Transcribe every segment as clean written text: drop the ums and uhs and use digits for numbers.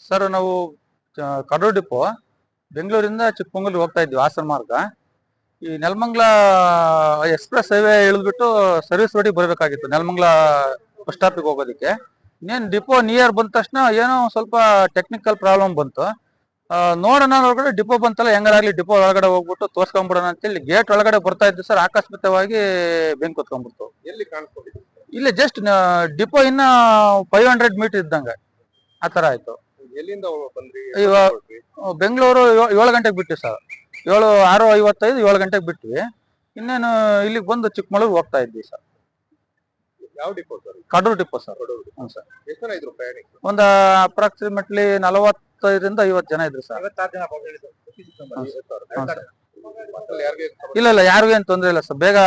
Sir ನಾವು Kadur depot ಬೆಂಗಳೂರಿಂದ ಚಿಕ್ಕಮಂಗ್ಳೂರಿಗೆ ಹೋಗ್ತಾ ಇದ್ವಿ ಹಾಸನ ಮಾರ್ಗ. ಈ ನೆಲಮಂಗ್ಲ ಎಕ್ಸ್ಪ್ರೆಸ್ ಹೈವೇ ಇಳಿದ್ಬಿಟ್ಟು ಸರ್ವಿಸ್ ರೋಡಿಗೆ ಬರಬೇಕಾಗಿತ್ತು ನೆಲಮಂಗ್ಲ ಬಸ್ ಸ್ಟಾಪಿಗೆ ಹೋಗೋದಕ್ಕೆ. ಇನ್ನೇನು ಡಿಪೋ ನಿಯರ್ ಬಂದ ತಕ್ಷಣ ಏನೋ ಸ್ವಲ್ಪ ಟೆಕ್ನಿಕಲ್ ಪ್ರಾಬ್ಲಮ್ ಬಂತು. ನೋಡೋಣ ಒಳಗಡೆ ಡಿಪೋ ಬಂತಲ್ಲ, ಹೆಂಗಾಗ್ಲಿ ಡಿಪೋ ಒಳಗಡೆ ಹೋಗ್ಬಿಟ್ಟು ತೋರ್ಸ್ಕೊಂಡ್ಬಿಡೋಣ ಅಂತೇಳಿ ಗೇಟ್ ಒಳಗಡೆ ಬರ್ತಾ ಇದ್ದು ಸರ್, ಆಕಸ್ಮಿಕವಾಗಿ ಬೆಂಕಿ ಹೊತ್ಕೊಂಡ್ಬಿಡ್ತು. ಎಲ್ಲಿ ಕಾಣಿಸ್ಕೊಂಡಿದೆ? ಇಲ್ಲಿ ಜಸ್ಟ್ ಡಿಪೋ ಇನ್ನ 500 ಮೀಟರ್ ಇದ್ದಂಗೆ ಆ ತರ ಆಯ್ತು. ಎಲ್ಲಿಂದ ಬಂದ್ರಿ? ಬೆಂಗಳೂರು 7 ಗಂಟೆಗೆ ಬಿಟ್ವಿ ಸರ್. 6:55 7 ಗಂಟೆಗೆ ಬಿಟ್ವಿ. ಇನ್ನೇನು ಇಲ್ಲಿಗೆ ಬಂದು ಚಿಕ್ಕಮಗಳೂರು ಹೋಗ್ತಾ ಇದ್ವಿ ಸರ್. ಯಾವ depot sir? Kadur depot sir. ಹ್ಞೂ ಸರ್. ಎಷ್ಟು ಜನ ಇದ್ರು ಪ್ರಯಾಣಿಕರು? ಒಂದು ಅಪ್ರಾಕ್ಸಿಮೇಟ್ಲಿ 45ರಿಂದ 50 ಜನ ಇದ್ರು ಸರ್. ಇಲ್ಲ ಯಾರಿಗೂ ಏನ್ ತೊಂದರೆ ಇಲ್ಲ ಸರ್. ಬೇಗ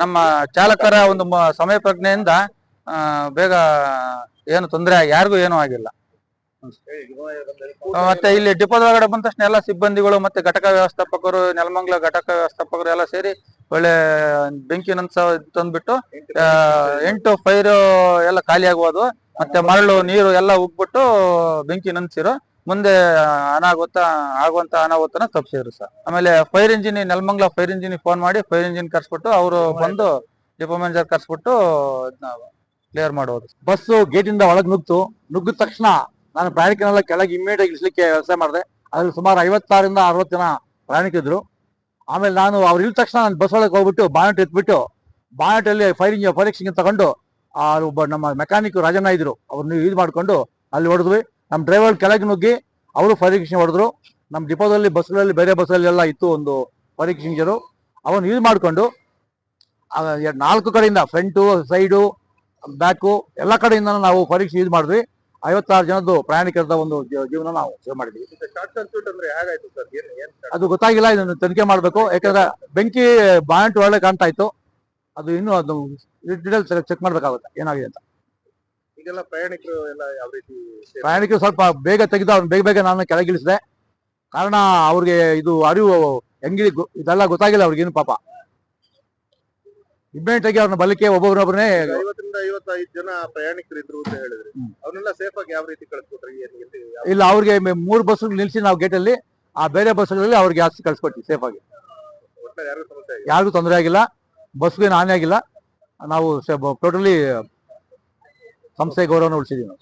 ನಮ್ಮ ಚಾಲಕರ ಒಂದು ಸಮಯ ಪ್ರಜ್ಞೆಯಿಂದ ಬೇಗ ಏನು ತೊಂದರೆ ಯಾರಿಗೂ ಏನೂ ಆಗಿಲ್ಲ. ಮತ್ತೆ ಇಲ್ಲಿ ಡಿಪೋದೊಳಗಡೆ ಬಂದ ತಕ್ಷಣ ಎಲ್ಲ ಸಿಬ್ಬಂದಿಗಳು ಮತ್ತೆ ಘಟಕ ವ್ಯವಸ್ಥಾಪಕರು, ನೆಲಮಂಗ್ಲ ಘಟಕ ವ್ಯವಸ್ಥಾಪಕರು ಎಲ್ಲ ಸೇರಿ ಒಳ್ಳೆ ಬೆಂಕಿ ತಂದ್ಬಿಟ್ಟು 8 ಫೈರ್ ಎಲ್ಲ ಖಾಲಿ ಆಗುವುದು, ಮತ್ತೆ ಮರಳು ನೀರು ಎಲ್ಲ ಉಗ್ಬಿಟ್ಟು ಬೆಂಕಿ ನಂದಿಸಿರು. ಮುಂದೆ ಆಗುವಂತ ಅನಾಹುತನ ತಪ್ಪಿಸಿದ್ರು ಸರ್. ಆಮೇಲೆ fire engine, Nelamangala fire engine phone ಮಾಡಿ ಫೈರ್ ಇಂಜಿನ್ ಕರ್ಸ್ಬಿಟ್ಟು ಅವರು ಬಂದು ಡಿಪೋ ಮ್ಯಾನೇಜರ್ ಕರ್ಸ್ಬಿಟ್ಟು ಕ್ಲಿಯರ್ ಮಾಡೋದು. ಬಸ್ಸು ಗೇಟಿಂದ ಒಳಗೆ ನುಗ್ಗಿದ ತಕ್ಷಣ ನಾನು ಪ್ರಯಾಣಿಕನೆಲ್ಲ ಕೆಳಗೆ ಇಮ್ಮಿಡಿಯೇಟ್ ಇಳಿಸ್ಲಿಕ್ಕೆ ವ್ಯವಸ್ಥೆ ಮಾಡಿದೆ. ಅದ್ರಲ್ಲಿ ಸುಮಾರು 56ರಿಂದ 60 ಜನ ಪ್ರಯಾಣಿಕಿದ್ರು. ಆಮೇಲೆ ನಾನು ಅವ್ರು ಇಳಿದ ತಕ್ಷಣ ನಾನು ಬಸ್ ಒಳಗೆ ಹೋಗ್ಬಿಟ್ಟು ಬಾನೆಟ್ ಎತ್ಬಿಟ್ಟು ಬಾನೆಟಲ್ಲಿ ಫೈರ್ ಎಕ್ಸ್ಟಿಂಗ್ ತಗೊಂಡು ಒಬ್ಬ ನಮ್ಮ ಮೆಕ್ಯಾನಿಕ್ ರಾಜಣ್ಣ ಇದ್ರು, ಅವ್ರನ್ನ ಯೂಸ್ ಮಾಡ್ಕೊಂಡು ಅಲ್ಲಿ ಹೊಡೆದ್ವಿ. ನಮ್ಮ ಡ್ರೈವರ್ ಕೆಳಗೆ ನುಗ್ಗಿ ಅವರು ಫೈರ್ ಎಕ್ಸ್ಟಿಂಗ್ ಹೊಡೆದ್ರು. ನಮ್ಮ ಡಿಪೋದಲ್ಲಿ ಬಸ್ಗಳಲ್ಲಿ ಬೇರೆ ಬಸ್ಸಲ್ಲಿ ಎಲ್ಲ ಇತ್ತು ಒಂದು ಫೈರ್ ಎಕ್ಸ್ಟಿಂಗ್ಜರು. ಅವನ್ನ ಯೂಸ್ ಮಾಡಿಕೊಂಡು 4 ಕಡೆಯಿಂದ ಫ್ರಂಟು, ಸೈಡು, ಬ್ಯಾಕು ಎಲ್ಲ ಕಡೆಯಿಂದ ನಾವು ಫೈರ್ ಎಕ್ಸ್ಟಿಂಗ್ ಯೂಸ್ ಮಾಡಿದ್ವಿ. 56 ಜನದ್ದು ಪ್ರಯಾಣಿಕರದ ಒಂದು ಜೀವನ ನಾವು ಸೇವ್ ಮಾಡಿದ್ವಿ. ಶಾರ್ಟ್ ಸರ್ಕ್ಯೂಟ್ ಅಂದ್ರೆ ಹೇಗಾಯ್ತು ಸರ್? ಅದು ಗೊತ್ತಾಗಿಲ್ಲ, ಇದನ್ನು ತನಿಖೆ ಮಾಡಬೇಕು. ಯಾಕಂದ್ರೆ ಬೆಂಕಿ ಬಾನೆಟ್ ಒಳಗೆ ಕಾಣ್ತಾ ಇತ್ತು. ಅದು ಇನ್ನೂ ಅದು ಡೀಟೇಲ್ಸ್ ಚೆಕ್ ಮಾಡ್ಬೇಕಾಗುತ್ತೆ ಏನಾಗಿದೆ ಅಂತ. ಈಗೆಲ್ಲ ಪ್ರಯಾಣಿಕರು ಎಲ್ಲ ಯಾವ ರೀತಿ? ಪ್ರಯಾಣಿಕರು ಸ್ವಲ್ಪ ಬೇಗ ತೆಗೆದು ಅವ್ನು ಬೇಗ ನಾನು ಕೆಳಗಿಳಿಸಿದೆ. ಕಾರಣ ಅವ್ರಿಗೆ ಇದು ಅರಿವು ಹೆಂಗಿದೆ ಇದೆಲ್ಲ ಗೊತ್ತಾಗಿಲ್ಲ ಅವ್ರಿಗೇನು ಪಾಪ. ಇಮ್ಮಿಡಿಯೇಟ್ ಆಗಿ ಅವ್ರನ್ನ ಬಲಿಕೆ ಒಬ್ಬೊಬ್ಬರೊಬ್ಬರನ್ನೇ 50ರಿಂದ 55 ಜನ ಪ್ರಯಾಣಿಕರು ಇದ್ರು ಅಂತ ಹೇಳಿದ್ರಿ. ಅವ್ರನ್ನೆಲ್ಲ ಸೇಫ್ ಆಗಿ ಯಾವ ರೀತಿ ಕಳಿಸ್ಕೊಟ್ರಿ? ಇಲ್ಲ, ಅವ್ರಿಗೆ 3 ಬಸ್ ನಿಲ್ಸಿ ನಾವು ಗೇಟಲ್ಲಿ, ಆ ಬೇರೆ ಬಸ್ಗಳಲ್ಲಿ ಅವ್ರಿಗೆ ಜಾಸ್ತಿ ಕಳ್ಸಿಕೊಟ್ವಿ ಸೇಫ್ ಆಗಿ. ಯಾರಿಗೂ ತೊಂದರೆ ಆಗಿಲ್ಲ, ಬಸ್ಗೆ ಹಾನಿ ಆಗಿಲ್ಲ. ನಾವು ಟೋಟಲಿ ಸಂಸ್ಥೆ ಗೌರವನ ಉಳಿಸಿದೀವಿ ನಾವು.